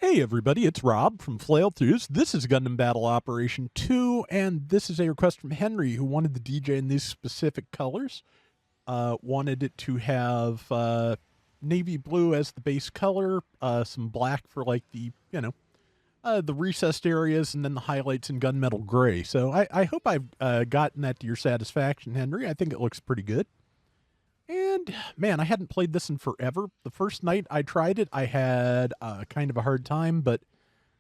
Hey everybody, it's Rob from Flailthroughs. This is Gundam Battle Operation 2, and this is a request from Henry, who wanted the DJ in these specific colors. Wanted it to have navy blue as the base color, some black for like the recessed areas, and then the highlights in gunmetal gray. So I hope I've gotten that to your satisfaction, Henry. I think it looks pretty good. And man, I hadn't played this in forever. The first night I tried it, I had kind of a hard time, but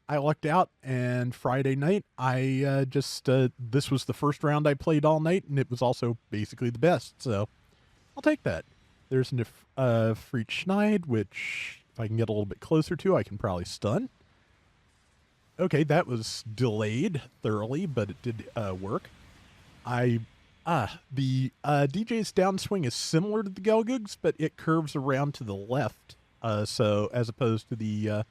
I lucked out. And Friday night, I this was the first round I played all night, and it was also basically the best. So I'll take that. There's an Freet Schneid, which if I can get a little bit closer to, I can probably stun. Okay, that was delayed thoroughly, but it did work. The DJ's downswing is similar to the Gelgugs, but it curves around to the left. So as opposed to the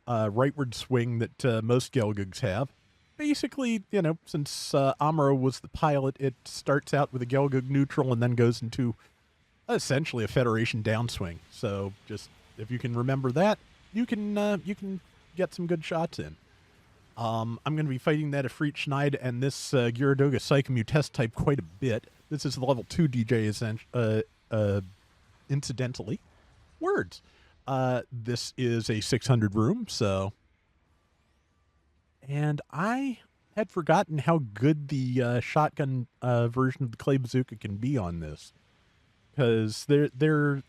rightward swing that most Gelgugs have. Basically, since Amuro was the pilot, it starts out with a Gelgug neutral and then goes into essentially a Federation downswing. So just if you can remember that, you can get some good shots in. I'm going to be fighting that Freet Schneid and this Gyaradoga Psychomu test type quite a bit. This is the level 2 DJ, incidentally. Words. This is a 600 room, so... And I had forgotten how good the shotgun version of the Clay Bazooka can be on this. Because you're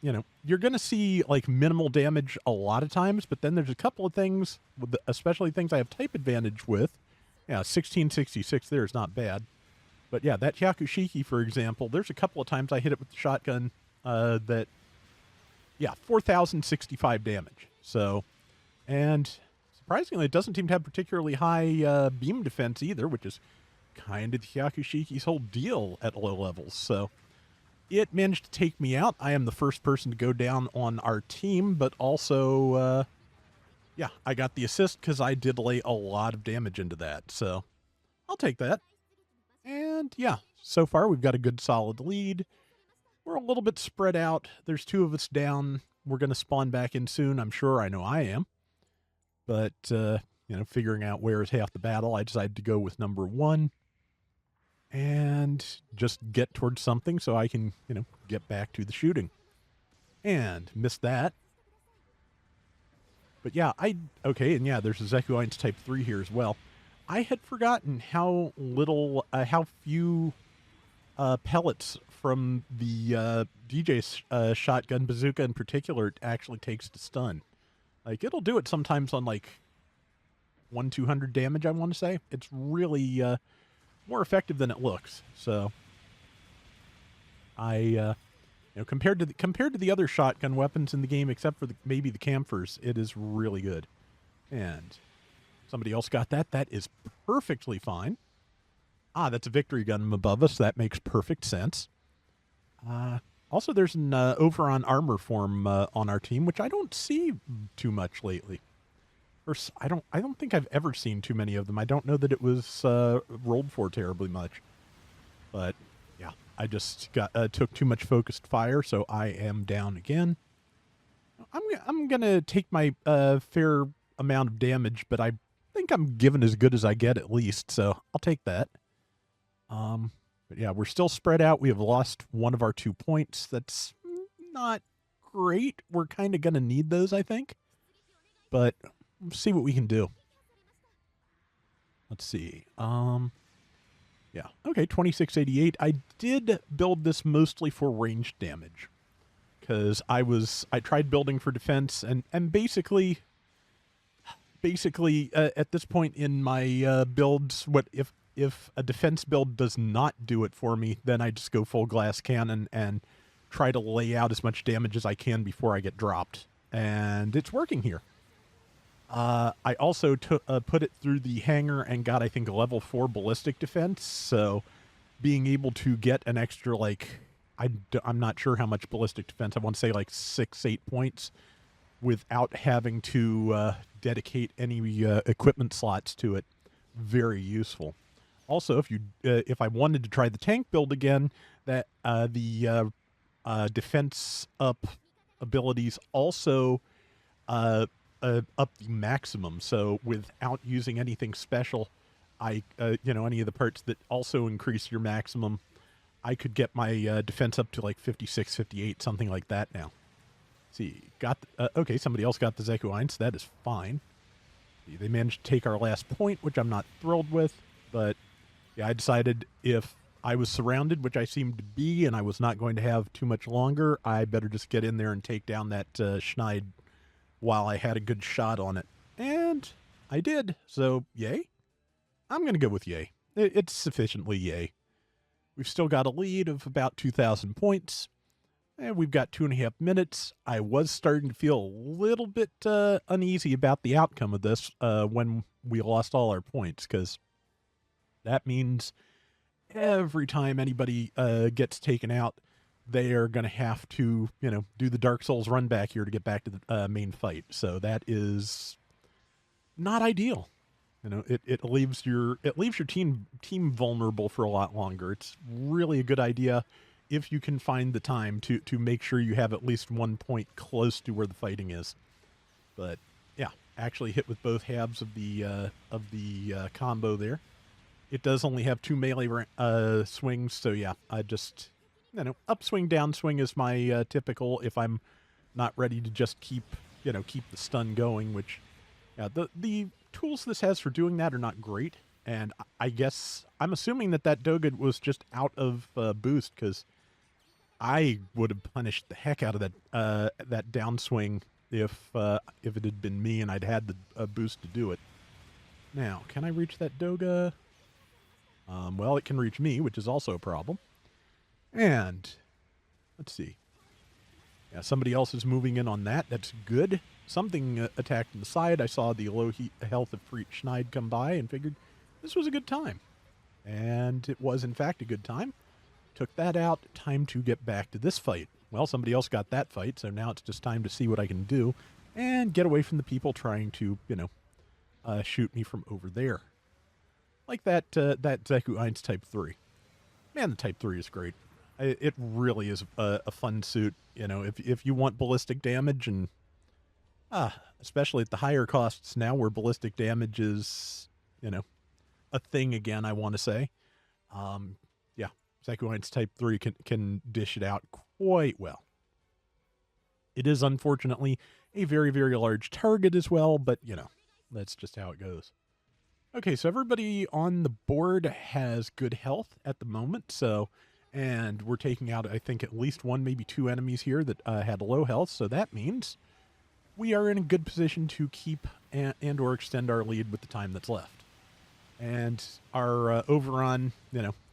going to see like minimal damage a lot of times, but then there's a couple of things, especially things I have type advantage with. Yeah, 1666 there is not bad. But yeah, that Hyakushiki, for example, there's a couple of times I hit it with the shotgun 4,065 damage. So, and surprisingly, it doesn't seem to have particularly high beam defense either, which is kind of the Hyakushiki's whole deal at low levels. So, it managed to take me out. I am the first person to go down on our team, but also, I got the assist because I did lay a lot of damage into that. So I'll take that. And yeah, so far we've got a good solid lead. We're a little bit spread out. There's two of us down. We're going to spawn back in soon. I'm sure. I know I am. But, figuring out where is half the battle, I decided to go with number 1. And just get towards something so I can, get back to the shooting. And missed that. But yeah, there's a Zekuein's Type 3 here as well. I had forgotten how few pellets from the DJ shotgun bazooka in particular it actually takes to stun. Like, it'll do it sometimes on like 1-200 damage, I want to say. It's really... more effective than it looks. So compared to the other shotgun weapons in the game, except for maybe the Camphors, it is really good. And somebody else got that. That is perfectly fine. That's a victory gun above us. That makes perfect sense. Also, there's an Overon armor form on our team, which I don't see too much lately. I don't think I've ever seen too many of them. I don't know that it was rolled for terribly much. But yeah, I just took too much focused fire, so I am down again. I'm gonna take my fair amount of damage, but I think I'm giving as good as I get at least, so I'll take that. But yeah, we're still spread out. We have lost one of our 2 points. That's not great. We're kind of gonna need those, I think. But see what we can do. Let's see. Yeah. Okay, 2688. I did build this mostly for ranged damage. Because I tried building for defense, and basically at this point in my builds, if a defense build does not do it for me, then I just go full glass cannon and try to lay out as much damage as I can before I get dropped. And it's working here. I also put it through the hangar and got, I think, a level 4 ballistic defense. So being able to get an extra, like, I'm not sure how much ballistic defense. I want to say like 6-8 points without having to dedicate any equipment slots to it. Very useful. Also, if I wanted to try the tank build again, that the defense up abilities also up the maximum. So without using anything special, any of the parts that also increase your maximum, I could get my defense up to like 56, 58, something like that now. See, okay, somebody else got the Zeku 1, so that is fine. See, they managed to take our last point, which I'm not thrilled with, but yeah, I decided if I was surrounded, which I seemed to be, and I was not going to have too much longer, I better just get in there and take down that Schneid while I had a good shot on it. And I did, so yay. I'm going to go with yay. It's sufficiently yay. We've still got a lead of about 2,000 points, and we've got 2.5 minutes. I was starting to feel a little bit uneasy about the outcome of this when we lost all our points, because that means every time anybody gets taken out, they are going to have to, do the Dark Souls run back here to get back to the main fight. So that is not ideal. It leaves your team vulnerable for a lot longer. It's really a good idea if you can find the time to make sure you have at least 1 point close to where the fighting is. But yeah, actually hit with both halves of the combo there. It does only have 2 melee swings, so yeah, I just upswing, downswing is my typical if I'm not ready to just keep the stun going, which yeah, the tools this has for doing that are not great, and I guess I'm assuming that Dogged was just out of boost, because I would have punished the heck out of that downswing if it had been me and I'd had the boost to do it. Now, can I reach that Doga? Well, it can reach me, which is also a problem. And let's see. Yeah, somebody else is moving in on that. That's good. Something attacked on the side. I saw the low health of Freet Schneid come by and figured this was a good time. And it was, in fact, a good time. Took that out. Time to get back to this fight. Well, somebody else got that fight, so now it's just time to see what I can do and get away from the people trying to, shoot me from over there. Like that Zeku 1 Type 3. Man, the Type 3 is great. It really is a fun suit. If you want ballistic damage, and especially at the higher costs now where ballistic damage is, a thing again, I want to say. Yeah, Zeku 1 Type 3 can dish it out quite well. It is unfortunately a very, very large target as well, but, that's just how it goes. Okay, so everybody on the board has good health at the moment, and we're taking out, I think, at least 1, maybe 2 enemies here that had low health, so that means we are in a good position to keep and or extend our lead with the time that's left. And our overrun,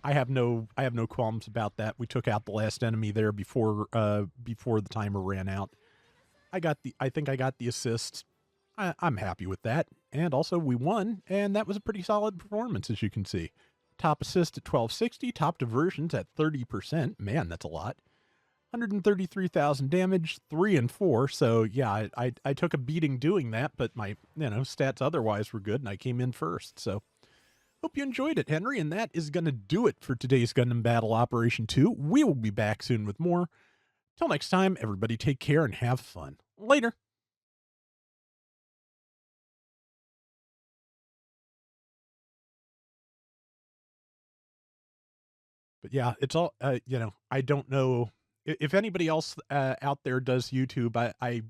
I have no qualms about that. We took out the last enemy there before the timer ran out. I think I got the assist. I'm happy with that. And also we won, and that was a pretty solid performance, as you can see. Top assist at 1260, top diversions at 30%. Man, that's a lot. 133,000 damage, 3 and 4. So yeah, I took a beating doing that, but my stats otherwise were good, and I came in first. So hope you enjoyed it, Henry, and that is going to do it for today's Gundam Battle Operation 2. We will be back soon with more. Till next time, everybody take care and have fun. Later. But yeah, it's all, I don't know if anybody else out there does YouTube. I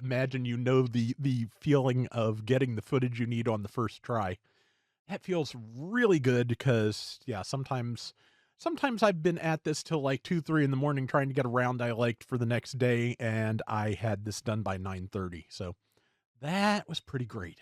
imagine the feeling of getting the footage you need on the first try. That feels really good because, yeah, sometimes I've been at this till like 2, 3 in the morning trying to get a round I liked for the next day, and I had this done by 9:30. So that was pretty great.